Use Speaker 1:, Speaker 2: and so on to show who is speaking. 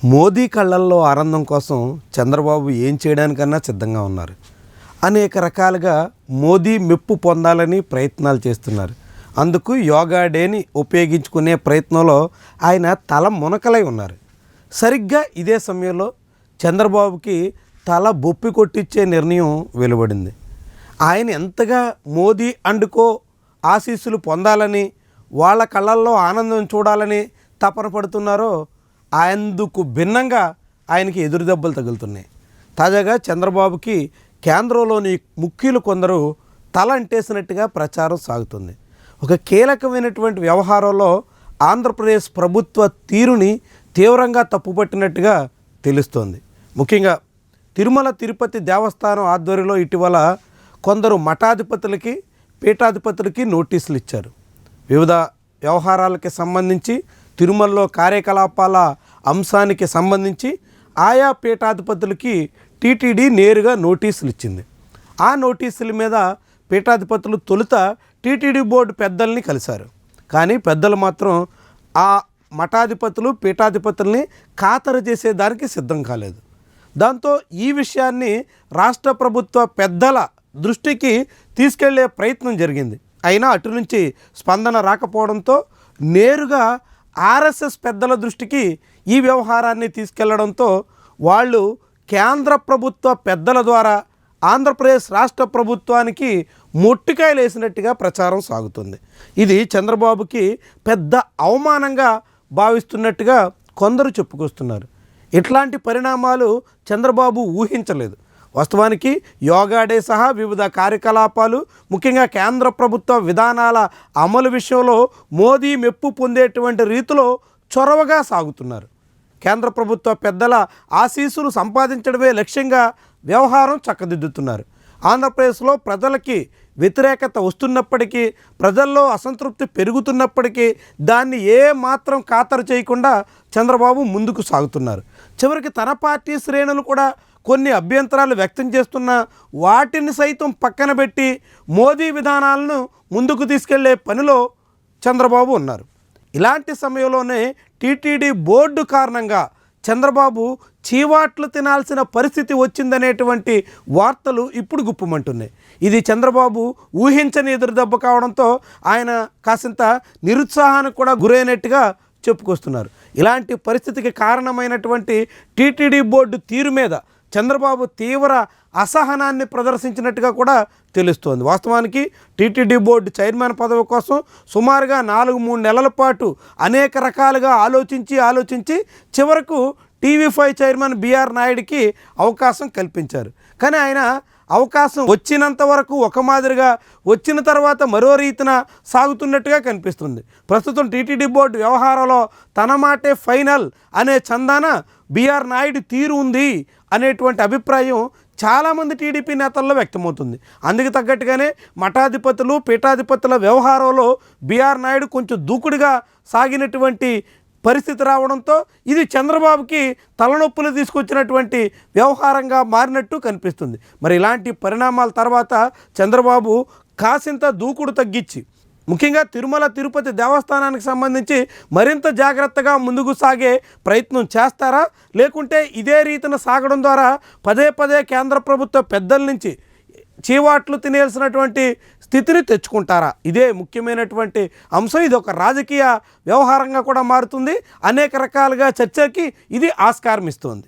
Speaker 1: మోదీ కళ్ళల్లో ఆనందం కోసం చంద్రబాబు ఏం చేయడానికన్నా సిద్ధంగా ఉన్నారు. అనేక రకాలుగా మోదీ మెప్పు పొందాలని ప్రయత్నాలు చేస్తున్నారు. అందుకు యోగా డేని ఉపయోగించుకునే ప్రయత్నంలో ఆయన తల మునకలై ఉన్నారు. సరిగ్గా ఇదే సమయంలో చంద్రబాబుకి తల బొప్పి కొట్టించే నిర్ణయం వెలువడింది. ఆయన ఎంతగా మోదీ అండుకో ఆశీస్సులు పొందాలని, వాళ్ళ కళ్ళల్లో ఆనందం చూడాలని తపన పడుతున్నారో అందుకు భిన్నంగా ఆయనకి ఎదురు దెబ్బలు తగులుతున్నాయి. తాజాగా చంద్రబాబుకి కేంద్రంలోని ముఖ్యులు కొందరు తల అంటేసినట్టుగా ప్రచారం సాగుతుంది. ఒక కీలకమైనటువంటి వ్యవహారంలో ఆంధ్రప్రదేశ్ ప్రభుత్వ తీరుని తీవ్రంగా తప్పుపట్టినట్టుగా తెలుస్తోంది. ముఖ్యంగా తిరుమల తిరుపతి దేవస్థానం ఆధ్వర్యంలో ఇటీవల కొందరు మఠాధిపతులకి పీఠాధిపతులకి నోటీసులు ఇచ్చారు. వివిధ వ్యవహారాలకి సంబంధించి తిరుమలలో కార్యకలాపాల అంశానికి సంబంధించి ఆయా పీఠాధిపతులకి టీటీడీ నేరుగా నోటీసులు ఇచ్చింది. ఆ నోటీసుల మీద పీఠాధిపతులు తొలుత టీటీడీ బోర్డు పెద్దల్ని కలిశారు. కానీ పెద్దలు మాత్రం ఆ మఠాధిపతులు పీఠాధిపతుల్ని ఖాతరు చేసేదానికి సిద్ధం కాలేదు. దాంతో ఈ విషయాన్ని రాష్ట్ర ప్రభుత్వ పెద్దల దృష్టికి తీసుకెళ్లే ప్రయత్నం జరిగింది. అయినా అటు నుంచి స్పందన రాకపోవడంతో నేరుగా ఆర్ఎస్ఎస్ పెద్దల దృష్టికి ఈ వ్యవహారాన్ని తీసుకెళ్లడంతో వాళ్ళు కేంద్ర ప్రభుత్వ పెద్దల ద్వారా ఆంధ్రప్రదేశ్ రాష్ట్ర ప్రభుత్వానికి మొట్టికాయలు వేసినట్టుగా ప్రచారం సాగుతుంది. ఇది చంద్రబాబుకి పెద్ద అవమానంగా భావిస్తున్నట్టుగా కొందరు చెప్పుకొస్తున్నారు. ఇట్లాంటి పరిణామాలు చంద్రబాబు ఊహించలేదు. వాస్తవానికి యోగా డే సహా వివిధ కార్యకలాపాలు, ముఖ్యంగా కేంద్ర ప్రభుత్వ విధానాల అమలు విషయంలో మోదీ మెప్పు పొందేటువంటి రీతిలో చొరవగా సాగుతున్నారు. కేంద్ర ప్రభుత్వ పెద్దల ఆశీస్సులు సంపాదించడమే లక్ష్యంగా వ్యవహారం చక్కదిద్దుతున్నారు. ఆంధ్రప్రదేశ్లో ప్రజలకి వ్యతిరేకత వస్తున్నప్పటికీ, ప్రజల్లో అసంతృప్తి పెరుగుతున్నప్పటికీ దాన్ని ఏ మాత్రం ఖాతరు చేయకుండా చంద్రబాబు ముందుకు సాగుతున్నారు. చివరికి తన పార్టీ శ్రేణులు కూడా కొన్ని అభ్యంతరాలు వ్యక్తం చేస్తున్న వాటిని సైతం పక్కన పెట్టి మోదీ విధానాలను ముందుకు తీసుకెళ్లే పనిలో చంద్రబాబు ఉన్నారు. ఇలాంటి సమయంలోనే టీటీడీ బోర్డు కారణంగా చంద్రబాబు చీవాట్లు తినాల్సిన పరిస్థితి వచ్చిందనేటువంటి వార్తలు ఇప్పుడు గుప్పమంటున్నాయి. ఇది చంద్రబాబు ఊహించని ఎదురుదెబ్బ కావడంతో ఆయన కాసింత నిరుత్సాహానికి కూడా గురైనట్టుగా చెప్పుకొస్తున్నారు. ఇలాంటి పరిస్థితికి కారణమైనటువంటి టీటీడీ బోర్డు తీరు మీద చంద్రబాబు తీవ్ర అసహనాన్ని ప్రదర్శించినట్టుగా కూడా తెలుస్తోంది. వాస్తవానికి టీటీడీ బోర్డు చైర్మన్ పదవి కోసం సుమారుగా 4-3 నెలల పాటు అనేక రకాలుగా ఆలోచించి చివరకు టీవీ5 చైర్మన్ బిఆర్ నాయుడికి అవకాశం కల్పించారు. కానీ ఆయన అవకాశం వచ్చినంత వరకు ఒక మాదిరిగా, వచ్చిన తర్వాత మరో రీతిన సాగుతున్నట్టుగా కనిపిస్తుంది. ప్రస్తుతం టీటీడీ బోర్డు వ్యవహారంలో తన మాటే ఫైనల్ అనే చందాన బిఆర్ నాయుడు తీరు ఉంది అనేటువంటి అభిప్రాయం చాలామంది టీడీపీ నేతల్లో వ్యక్తమవుతుంది. అందుకు తగ్గట్టుగానే మఠాధిపతులు పీఠాధిపతుల వ్యవహారంలో బిఆర్ నాయుడు కొంచెం దూకుడుగా సాగినటువంటి పరిస్థితి రావడంతో ఇది చంద్రబాబుకి తలనొప్పులు తీసుకొచ్చినటువంటి వ్యవహారంగా మారినట్టు కనిపిస్తుంది. మరి ఇలాంటి పరిణామాల తర్వాత చంద్రబాబు కాసింత దూకుడు తగ్గించి, ముఖ్యంగా తిరుమల తిరుపతి దేవస్థానానికి సంబంధించి మరింత జాగ్రత్తగా ముందుకు సాగే ప్రయత్నం చేస్తారా, లేకుంటే ఇదే రీతిన సాగడం ద్వారా పదే కేంద్ర ప్రభుత్వ పెద్దల నుంచి చీవాట్లు తినేయాల్సినటువంటి స్థితిని తెచ్చుకుంటారా? ఇదే ముఖ్యమైనటువంటి అంశం. ఇది ఒక రాజకీయ వ్యవహారంగా కూడా మారుతుంది. అనేక రకాలుగా చర్చకి ఇది ఆస్కారం ఇస్తుంది.